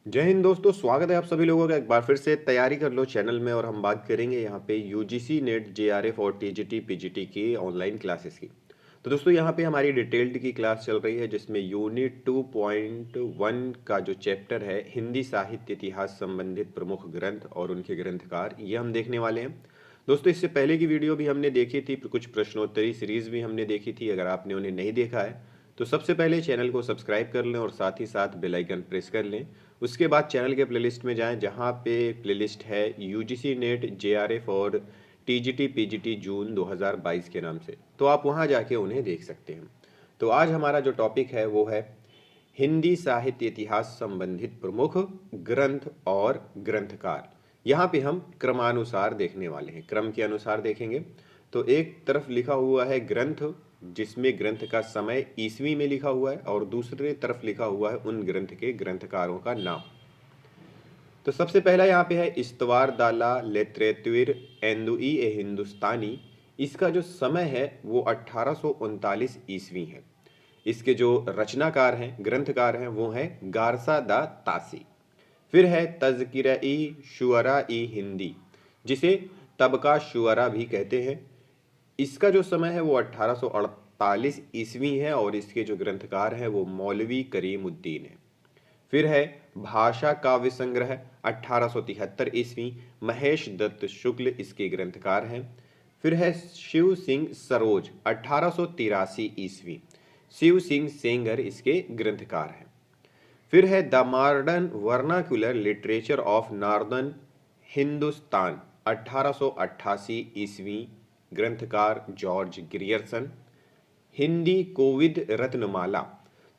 जय हिंद दोस्तों, स्वागत है आप सभी लोगों का एक बार फिर से तैयारी कर लो चैनल में। और हम बात करेंगे यहाँ पे यूजीसी नेट जेआरएफ और टीजीटी पीजीटी की ऑनलाइन क्लासेस की। तो दोस्तों यहाँ पे हमारी डिटेल्ड की क्लास चल रही है जिसमें यूनिट 2.1 का जो चैप्टर है हिंदी साहित्य इतिहास संबंधित प्रमुख ग्रंथ और उनके ग्रंथकार, ये हम देखने वाले हैं। दोस्तों इससे पहले की वीडियो भी हमने देखी थी, कुछ प्रश्नोत्तरी सीरीज भी हमने देखी थी। अगर आपने उन्हें नहीं देखा है तो सबसे पहले चैनल को सब्सक्राइब कर लें और साथ ही साथ बेल आइकन प्रेस कर लें। उसके बाद चैनल के प्लेलिस्ट में जाएं जहां पे प्लेलिस्ट है यूजीसी नेट जेआरएफ और टीजीटी पीजीटी जून 2022 के नाम से, तो आप वहां जाके उन्हें देख सकते हैं। तो आज हमारा जो टॉपिक है वो है हिंदी साहित्य इतिहास संबंधित प्रमुख ग्रंथ और ग्रंथकार। यहाँ पे हम क्रमानुसार देखने वाले हैं, क्रम के अनुसार देखेंगे। तो एक तरफ लिखा हुआ है ग्रंथ, जिसमें ग्रंथ का समय ईस्वी में लिखा हुआ है, और दूसरे तरफ लिखा हुआ है उन ग्रंथ के ग्रंथकारों का नाम। तो सबसे पहला यहाँ पे है इस्तवार दाला लेत्रेत्विर एंदुई ए हिंदुस्तानी। इसका जो समय है वो 1839 ईस्वी है। इसके जो रचनाकार हैं, ग्रंथकार हैं, वो हैं गारसा दा तासी। फिर है तज़किरा-ई शुअरा-ई हिंदी, जिसे तबका शुअरा भी कहते हैं। इसका जो समय है वो 1848 ईस्वी है और इसके जो ग्रंथकार हैं वो मौलवी करीमुद्दीन है। फिर है भाषा काव्य संग्रह 1873 ईस्वी, महेश दत्त शुक्ल इसके ग्रंथकार हैं। फिर है शिव सिंह सरोज 1883 ईस्वी, शिव सिंह सेंगर इसके ग्रंथकार हैं। फिर है the modern vernacular literature of northern Hindustan 1888 ईस्वी, ग्रंथकार जॉर्ज ग्रियर्सन। हिंदी कोविद रत्नमाला,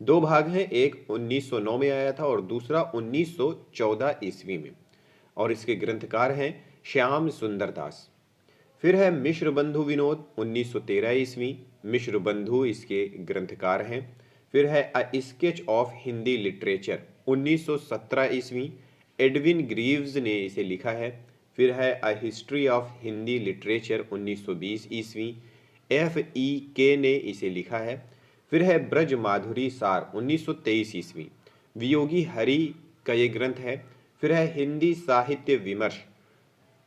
दो भाग हैं, एक 1909 में आया था और दूसरा 1914 ईस्वी में, और इसके ग्रंथकार हैं श्याम सुंदर दास। फिर है मिश्र बंधु विनोद 1913 ईस्वी, मिश्र बंधु इसके ग्रंथकार हैं। फिर है a sketch of Hindi literature 1917 ईस्वी, एडविन ग्रीव्स ने इसे लिखा है। फिर है a history of Hindi literature 1920 ईस्वी, F.E.K ने इसे लिखा है। फिर है ब्रज माधुरी सार 1923 ईस्वी, वियोगी हरि का ये ग्रंथ है। फिर है हिंदी साहित्य विमर्श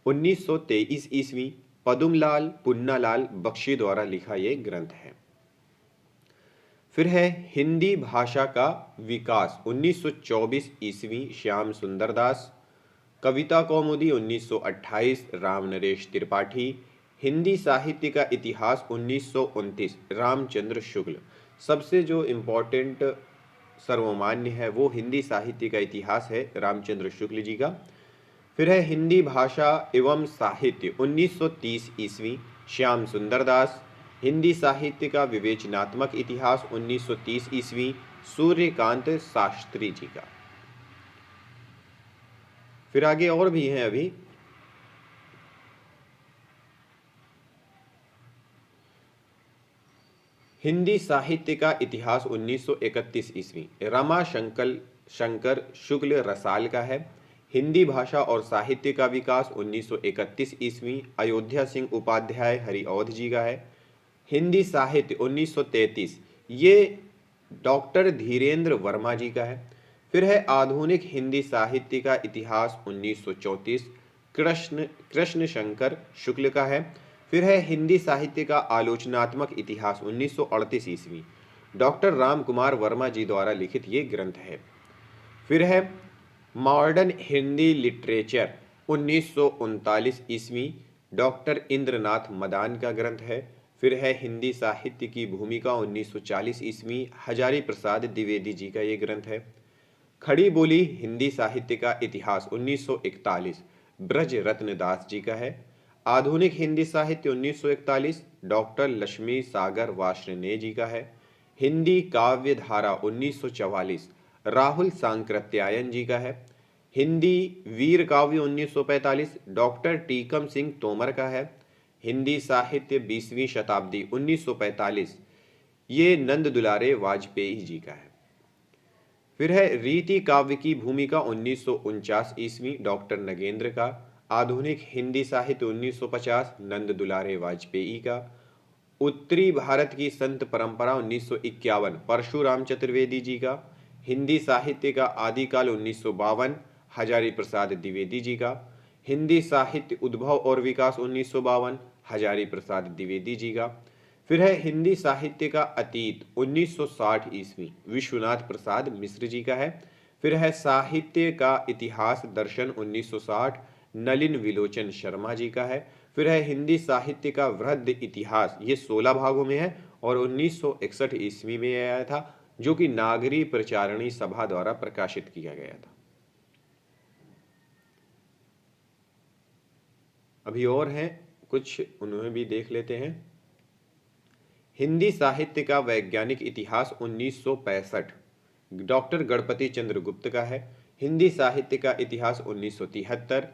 1923 ईस्वी, पदुमलाल पुन्नालाल बख्शी द्वारा लिखा ये ग्रंथ है। फिर है हिंदी भाषा का विकास 1924 ईस्वी, श्याम सुंदर दास। कविता कौमुदी 1928, राम नरेश त्रिपाठी। हिंदी साहित्य का इतिहास 1929, रामचंद्र शुक्ल। सबसे जो इम्पोर्टेंट सर्वमान्य है वो हिंदी साहित्य का इतिहास है रामचंद्र शुक्ल जी का। फिर है हिंदी भाषा एवं साहित्य 1930 ईस्वी, श्याम सुंदर दास। हिंदी साहित्य का विवेचनात्मक इतिहास 1930 ईस्वी, सूर्यकांत शास्त्री जी का। फिर आगे और भी हैं अभी। हिंदी साहित्य का इतिहास 1931 ईस्वी, रमा शंकर शुक्ल रसाल का है। हिंदी भाषा और साहित्य का विकास 1931 ईस्वी, अयोध्या सिंह उपाध्याय हरिऔध जी का है। हिंदी साहित्य 1933, ये डॉक्टर धीरेन्द्र वर्मा जी का है। फिर है आधुनिक हिंदी साहित्य का इतिहास 1934, कृष्ण शंकर शुक्ल का है। फिर है हिंदी साहित्य का आलोचनात्मक इतिहास 1938 ईस्वी, डॉक्टर राम कुमार वर्मा जी द्वारा लिखित ये ग्रंथ है। फिर है मॉडर्न हिंदी लिटरेचर 1939 ईस्वी, डॉक्टर इंद्रनाथ मदान का ग्रंथ है। फिर है हिंदी साहित्य की भूमिका 1940 ईस्वी, हजारी प्रसाद द्विवेदी जी का ये ग्रंथ है। खड़ी बोली हिंदी साहित्य का इतिहास 1941, ब्रज रत्न दास जी का है। आधुनिक हिंदी साहित्य 1941, डॉक्टर लक्ष्मी सागर वार्ष्णेय जी का है। हिंदी काव्य धारा 1944, राहुल सांकृत्यायन जी का है। हिंदी वीर काव्य 1945, डॉक्टर टीकम सिंह तोमर का है। हिंदी साहित्य 20वीं शताब्दी 1945, ये नंद दुलारे वाजपेयी जी का है। फिर है रीति काव्य की भूमिका 1949 ईस्वी, डॉक्टर नगेंद्र का। आधुनिक हिंदी साहित्य 1950, नंद दुलारे वाजपेयी का। उत्तरी भारत की संत परंपरा 1951, परशुराम चतुर्वेदी जी का। हिंदी साहित्य का आदिकाल 1952 हजारी प्रसाद द्विवेदी जी का। हिंदी साहित्य उद्भव और विकास 1952 हजारी प्रसाद द्विवेदी जी का। फिर है हिंदी साहित्य का अतीत 1960 ईस्वी विश्वनाथ प्रसाद मिश्र जी का है। फिर है साहित्य का इतिहास दर्शन 1960 नलिन विलोचन शर्मा जी का है। फिर है हिंदी साहित्य का वृहद इतिहास, ये 16 भागों में है और 1961 ईस्वी में आया था, जो कि नागरी प्रचारणी सभा द्वारा प्रकाशित किया गया था। अभी और हैं कुछ, उन्हें भी देख लेते हैं। हिंदी साहित्य का वैज्ञानिक इतिहास 1965 डॉक्टर गणपति चंद्र गुप्त का है। हिंदी साहित्य का इतिहास 1973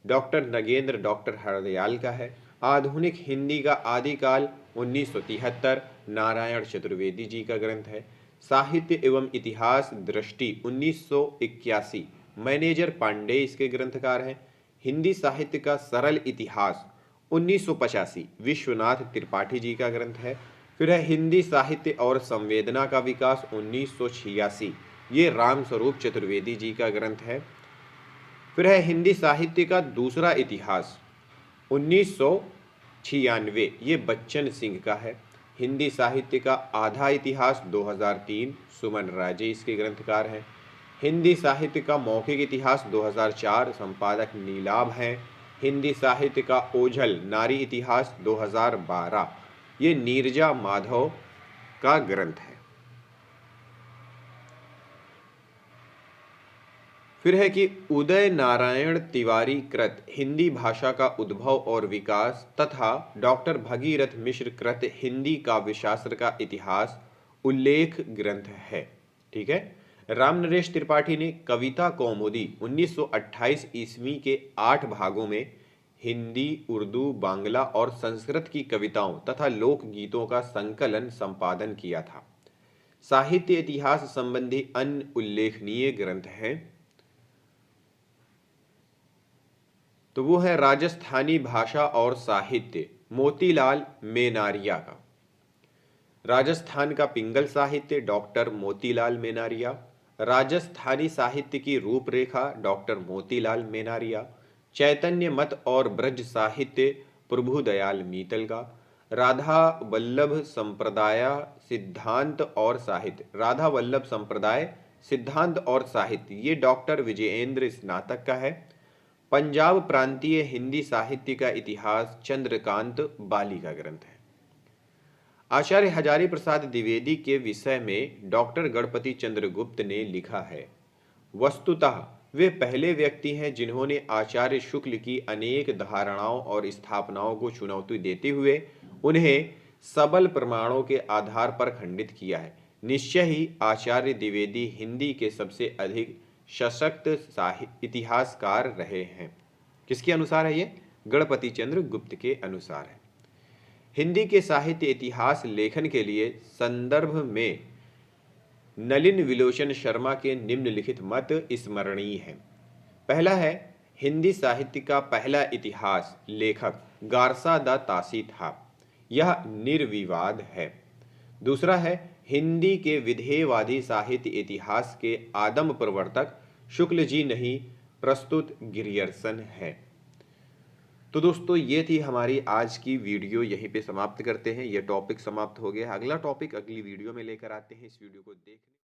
डॉक्टर नगेंद्र डॉक्टर हरदयाल का है। आधुनिक हिंदी का आदिकाल 1973 नारायण चतुर्वेदी जी का ग्रंथ है। साहित्य एवं इतिहास दृष्टि 1981 मैनेजर पांडे इसके ग्रंथकार हैं। हिंदी साहित्य का सरल इतिहास 1985 विश्वनाथ त्रिपाठी जी का ग्रंथ है। फिर है हिंदी साहित्य और संवेदना का विकास 1986, ये राम स्वरूप चतुर्वेदी जी का ग्रंथ है। फिर है हिंदी साहित्य का दूसरा इतिहास 1996, ये बच्चन सिंह का है। हिंदी साहित्य का आधा इतिहास 2003 सुमन राजे इसके ग्रंथकार हैं। हिंदी साहित्य का मौखिक इतिहास 2004 संपादक नीलाभ हैं। हिंदी साहित्य का ओझल नारी इतिहास 2012, ये नीरजा माधव का ग्रंथ है। फिर है कि उदय नारायण तिवारी कृत हिंदी भाषा का उद्भव और विकास तथा डॉक्टर भगीरथ मिश्र कृत हिंदी काव्यशास्त्र का इतिहास उल्लेख ग्रंथ है। ठीक है। रामनरेश त्रिपाठी ने कविता कौमुदी 1928 ईस्वी के 8 भागों में हिंदी, उर्दू, बांग्ला और संस्कृत की कविताओं तथा लोकगीतों का संकलन संपादन किया था। साहित्य इतिहास संबंधी अन्य उल्लेखनीय ग्रंथ हैं तो वो है राजस्थानी भाषा और साहित्य मोतीलाल मेनारिया का। राजस्थान का पिंगल साहित्य डॉक्टर मोतीलाल मेनारिया। राजस्थानी साहित्य की रूपरेखा डॉक्टर मोतीलाल मेनारिया। चैतन्य मत और ब्रज साहित्य प्रभुदयाल मीतल का। राधा वल्लभ संप्रदाय सिद्धांत और साहित्य, राधा वल्लभ संप्रदाय सिद्धांत और साहित्य, ये डॉक्टर विजयेंद्र स्नातक का है। पंजाब प्रांतीय हिंदी साहित्य का इतिहास चंद्रकांत बाली का ग्रंथ है। आचार्य हजारी प्रसाद द्विवेदी के विषय में डॉक्टर गणपति चंद्र गुप्त ने लिखा है, वस्तुतः वे पहले व्यक्ति हैं जिन्होंने आचार्य शुक्ल की अनेक धारणाओं और स्थापनाओं को चुनौती देते हुए उन्हें सबल प्रमाणों के आधार पर खंडित किया है। निश्चय ही आचार्य द्विवेदी हिंदी के सबसे अधिक सशक्त इतिहासकार रहे हैं। किसके अनुसार है ये? गणपति चंद्र गुप्त के अनुसार है। हिंदी के साहित्य इतिहास लेखन के लिए संदर्भ में नलिन विलोचन शर्मा के निम्नलिखित मत स्मरणीय हैं। पहला है, हिंदी साहित्य का पहला इतिहास लेखक गारसा द तासी था, यह निर्विवाद है। दूसरा है, हिंदी के विधेयवादी साहित्य इतिहास के आदम प्रवर्तक शुक्ल जी नहीं प्रस्तुत गिरियर्सन है। तो दोस्तों ये थी हमारी आज की वीडियो, यहीं पे समाप्त करते हैं। ये टॉपिक समाप्त हो गया। अगला टॉपिक अगली वीडियो में लेकर आते हैं। इस वीडियो को देखने